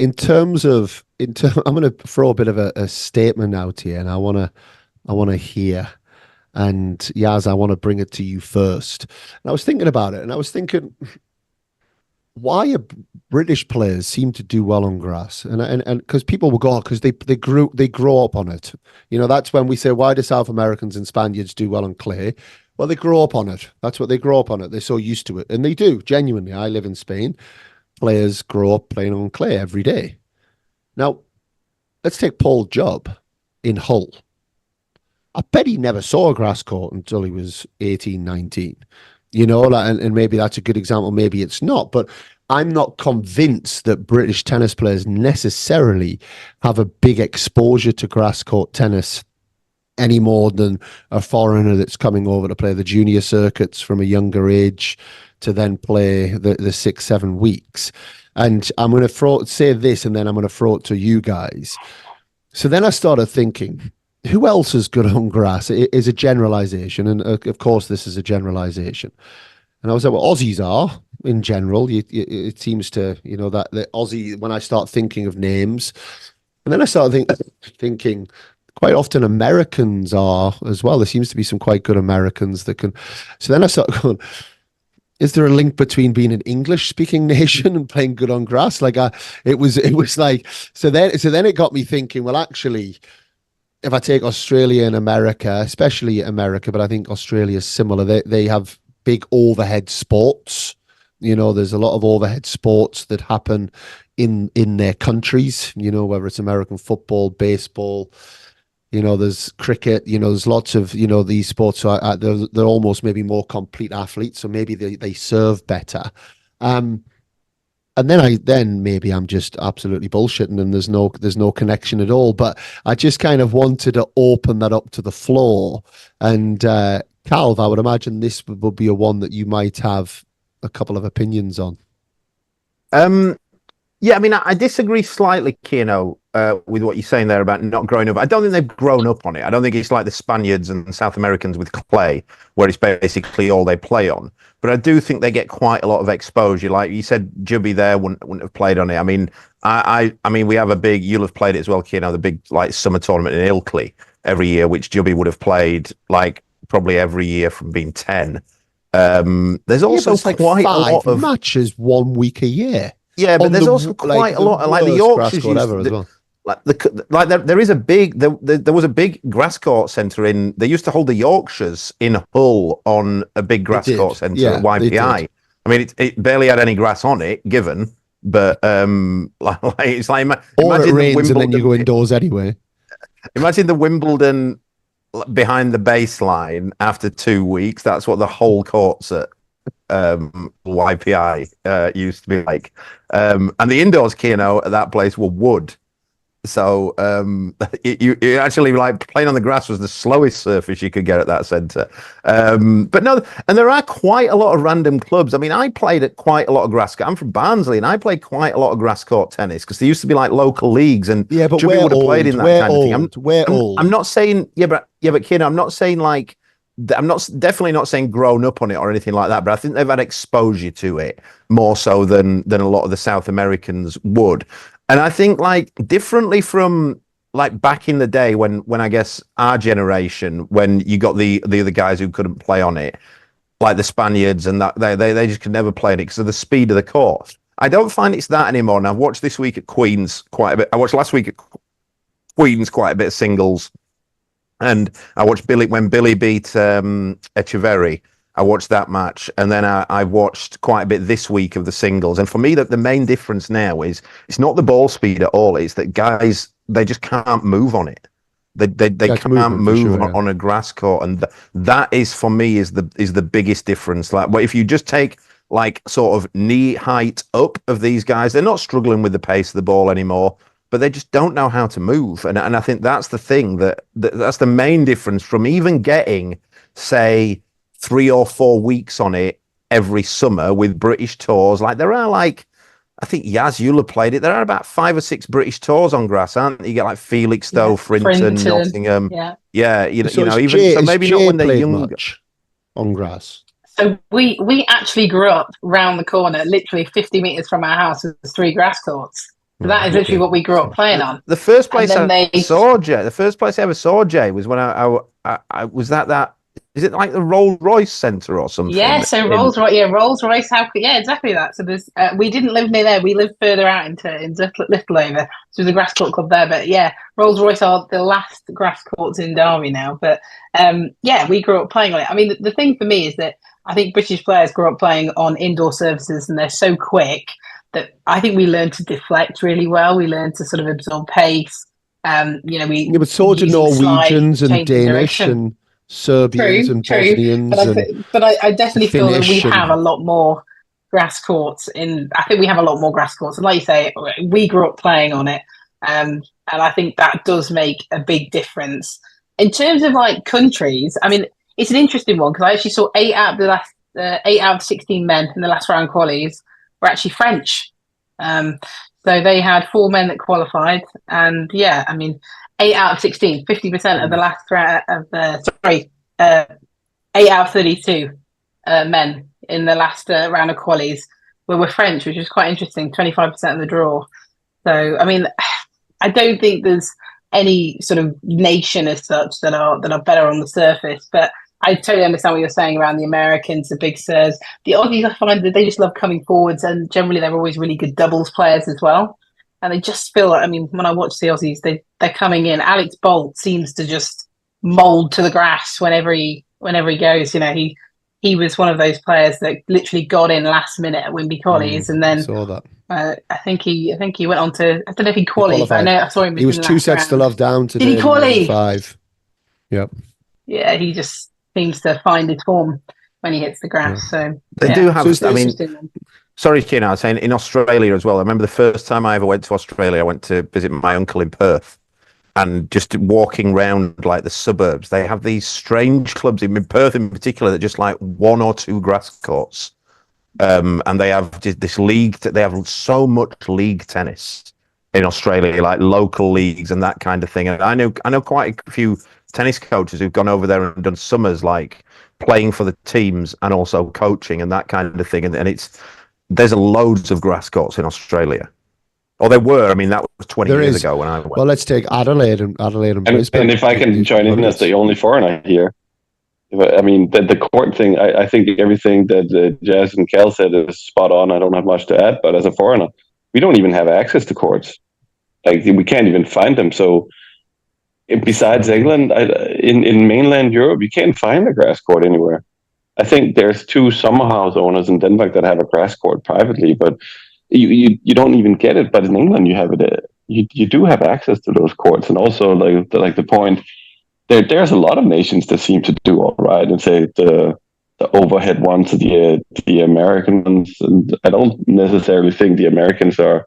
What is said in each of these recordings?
I'm going to throw a bit of a statement out here, and I want to hear. And Yaz, I want to bring it to you first. And I was thinking about it, and I was thinking, why are British players seem to do well on grass? And because people will go, because they grow up on it. That's when we say, why do South Americans and Spaniards do well on clay? Well, they grow up on it. That's what they grow up on it. They're so used to it, and they do genuinely. I live in Spain. Players grow up playing on clay every day. Now, let's take Paul Job in Hull. I bet he never saw a grass court until he was 18, 19. And maybe that's a good example. Maybe it's not. But I'm not convinced that British tennis players necessarily have a big exposure to grass court tennis any more than a foreigner that's coming over to play the junior circuits from a younger age to then play the 6, 7 weeks. And I'm going to say this, and then I'm going to throw it to you guys. So then I started thinking, who else is good on grass? It is a generalization. And of course, this is a generalization. And I was like, well, Aussies are in general. It seems to, that the Aussie, when I start thinking of names, and then I started thinking quite often Americans are as well. There seems to be some quite good Americans that can. So then I started going, is there a link between being an English-speaking nation and playing good on grass? It was like, so then it got me thinking, well, actually, if I take Australia and America, especially America, but I think Australia is similar. They have big overhead sports. There's a lot of overhead sports that happen in their countries. Whether it's American football, baseball. There's cricket. There's lots of these sports. So they're almost maybe more complete athletes. So maybe they serve better. And then maybe I'm just absolutely bullshitting and there's no connection at all. But I just kind of wanted to open that up to the floor. And Calv, I would imagine this would be a one that you might have a couple of opinions on. Yeah, I mean, I disagree slightly, Keno, with what you're saying there about not growing up. I don't think they've grown up on it. I don't think it's like the Spaniards and South Americans with clay, where it's basically all they play on. But I do think they get quite a lot of exposure. Like you said, Jubby there wouldn't have played on it. I mean, I mean, we have you'll have played it as well, Keno, the big like summer tournament in Ilkley every year, which Jubby would have played like probably every year from being 10. There's also like quite a lot of matches 1 week a year. Yeah, but there's also quite a lot of like the Yorkshires as well. There was a big grass court centre in. They used to hold the Yorkshires in Hull on a big grass court centre at YPI. I mean, it barely had any grass on it, given, but it's like or it rains and then you go indoors anyway. Imagine the Wimbledon behind the baseline after 2 weeks. That's what the whole courts at YPI used to be like, and the indoors, Keno, at that place were wood. So you actually like playing on the grass was the slowest surface you could get at that centre. But no, and there are quite a lot of random clubs. I mean, I played at quite a lot of grass. I'm from Barnsley, and I played quite a lot of grass court tennis because there used to be like local leagues, and yeah, but Jimmy would have played in that kind of thing. We're old. I'm not saying but Keno, I'm not saying like. I'm definitely not saying grown up on it or anything like that, but I think they've had exposure to it more so than a lot of the South Americans would. And I think like differently from like back in the day when I guess our generation, when you got the other guys who couldn't play on it, like the Spaniards and that they just could never play on it because of the speed of the court. I don't find it's that anymore. And I've watched this week at Queen's quite a bit. I watched last week at Queen's quite a bit of singles. And I watched when Billy beat Echeverry. I watched that match, and then I watched quite a bit this week of the singles. And for me, the main difference now is it's not the ball speed at all. It's that guys they just can't move on it. They can't move on a grass court, and that is for me is the biggest difference. Like, but if you just take like sort of knee height up of these guys, they're not struggling with the pace of the ball anymore. But they just don't know how to move. And I think that's the thing that's the main difference from even getting, say, 3 or 4 weeks on it every summer with British tours. Like there are like, I think Yaz, you'll have played it. There are about 5 or 6 British tours on grass, aren't there? You get like Felixstowe, Frinton, Nottingham. Yeah. So maybe not when they're younger. On grass. So we actually grew up round the corner, literally 50 metres from our house, with 3 grass courts. So that is literally what we grew up playing on. The first place I saw Jay, the first place I ever saw Jay was when I was that. Is it like the Rolls Royce Centre or something? Yeah, so Rolls Royce. Yeah, exactly that. So there's we didn't live near there. We lived further out in Littleover. So there's a grass court club there. But yeah, Rolls Royce are the last grass courts in Derby now. But yeah, we grew up playing on it. I mean, the thing for me is that I think British players grew up playing on indoor surfaces, and they're so quick that I think we learn to deflect really well. We learn to sort of absorb pace. But so do Norwegians and Danish and Serbians and Bosnians. But I definitely feel that we have a lot more grass courts I think we have a lot more grass courts. And like you say, we grew up playing on it. And I think that does make a big difference. In terms of like countries, I mean, it's an interesting one because I actually saw 8 out of 16 men in the last round qualies were actually French. So they had 4 men that qualified. And yeah, I mean, 8 out of 16, 50% of the last round 8 out of 32 men in the last round of qualies were French, which was quite interesting, 25% of the draw. So, I mean, I don't think there's any sort of nation as such that are better on the surface, but I totally understand what you're saying around the Americans, the big sirs. The Aussies, I find that they just love coming forwards, and generally they're always really good doubles players as well. And they just feel like, I mean, when I watch the Aussies, they're coming in. Alex Bolt seems to just mould to the grass whenever he goes. You know, he was one of those players that literally got in last minute at Wimby Collies, and then saw that. I think he went on to, I don't know if he qualified. I know I saw him. He was 2 sets to love down today. Did he qualify? 5. Yep. Yeah, he just seems to find his form when he hits the grass. Yeah. So they do have. So I mean, sorry, Kieran, I was saying in Australia as well. I remember the first time I ever went to Australia, I went to visit my uncle in Perth, and just walking around like the suburbs, they have these strange clubs in Perth in particular that just like 1 or 2 grass courts, and they have this league. They have so much league tennis in Australia, like local leagues and that kind of thing. And I know quite a few tennis coaches who've gone over there and done summers like playing for the teams and also coaching and that kind of thing. And there's loads of grass courts in Australia. Or there were. I mean, that was 20 years ago when I went. Well, let's take Adelaide and Brisbane. And if I can join in as the only foreigner here, I mean, the court thing, I think everything that Jazz and Kel said is spot on. I don't have much to add, but as a foreigner, we don't even have access to courts. Like, we can't even find them. So besides England, in mainland Europe, you can't find a grass court anywhere. I think there's 2 summer house owners in Denmark that have a grass court privately, but you don't even get it. But in England, you have it. You do have access to those courts, and also like the point, there's a lot of nations that seem to do all right, and say the overhead ones, the American ones. And I don't necessarily think the Americans are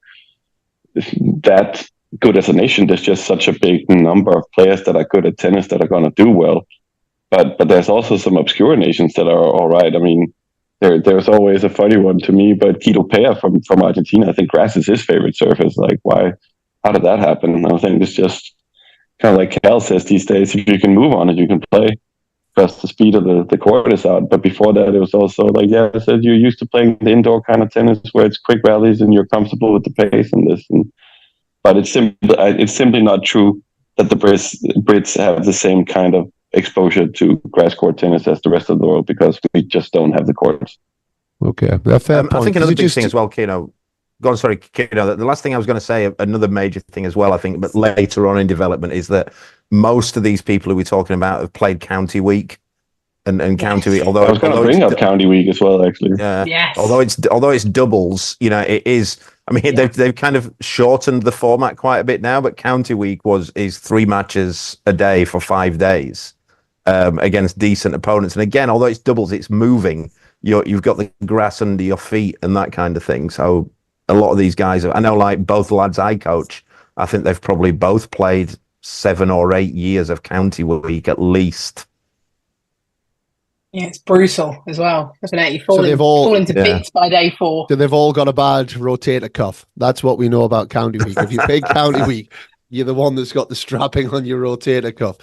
that good as a nation. There's just such a big number of players that are good at tennis that are going to do well. But there's also some obscure nations that are all right. I mean, there's always a funny one to me, but Guido Pea from Argentina, I think grass is his favorite surface. Like, why? How did that happen? I think it's just kind of like Cal says these days, if you can move on it, you can play, because the speed of the court is out. But before that, it was also like, yeah, I said you're used to playing the indoor kind of tennis where it's quick rallies and you're comfortable with the pace and this. But it's simply not true that the Brits have the same kind of exposure to grass court tennis as the rest of the world, because we just don't have the courts. Okay, fair point. I think another big thing as well, Kino. Go on, sorry, Kino. The last thing I was going to say, another major thing as well, I think, but later on in development, is that most of these people who we're talking about have played County Week. And County Week, although I was going to bring up County Week as well, actually. Yes. Although it's doubles, you know, it is. I mean, they've kind of shortened the format quite a bit now, but County Week is 3 matches a day for 5 days against decent opponents. And again, although it's doubles, it's moving. You've got the grass under your feet and that kind of thing. So a lot of these guys, I know, like both lads I coach, I think they've probably both played 7 or 8 years of County Week at least. Yeah, it's brutal as well, isn't it? You fall into bits by day 4. So they've all got a bad rotator cuff. That's what we know about County Week. If you play County Week, you're the one that's got the strapping on your rotator cuff.